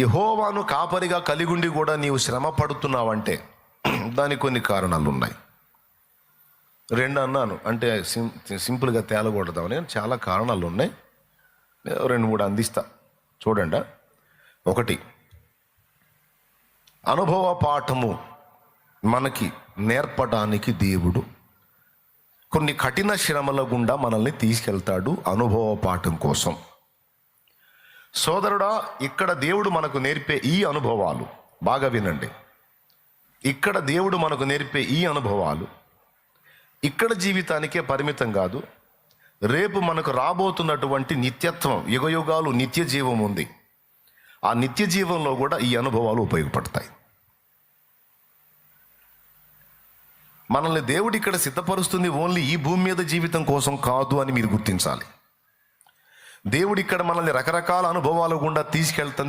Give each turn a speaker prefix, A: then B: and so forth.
A: యెహోవాను కాపరిగా కలిగుండి కూడా నీవు శ్రమ పడుతున్నావంటే దానికి కొన్ని కారణాలు ఉన్నాయి. రెండు అన్నాను అంటే సింపుల్గా తేలకూడదామని, చాలా కారణాలు ఉన్నాయి. 2-3 అందిస్తా చూడండి. 1, అనుభవ పాఠము మనకి నేర్పడానికి దేవుడు కొన్ని కఠిన శ్రమల గుండా మనల్ని తీసుకెళ్తాడు అనుభవ పాఠం కోసం. సోదరుడా, ఇక్కడ దేవుడు మనకు నేర్పే ఈ అనుభవాలు బాగా వినండి. ఇక్కడ దేవుడు మనకు నేర్పే ఈ అనుభవాలు ఇక్కడ జీవితానికే పరిమితం కాదు. రేపు మనకు రాబోతున్నటువంటి నిత్యత్వం, యుగయుగాలు నిత్య జీవం ఉంది. ఆ నిత్య జీవంలో కూడా ఈ అనుభవాలు ఉపయోగపడతాయి. మనల్ని దేవుడు ఇక్కడ సిద్ధపరుస్తుంది ఓన్లీ ఈ భూమి మీద జీవితం కోసం కాదు అని మీరు గుర్తించాలి. దేవుడు ఇక్కడ మనల్ని రకరకాల అనుభవాల గుండా తీసుకెళ్తుంది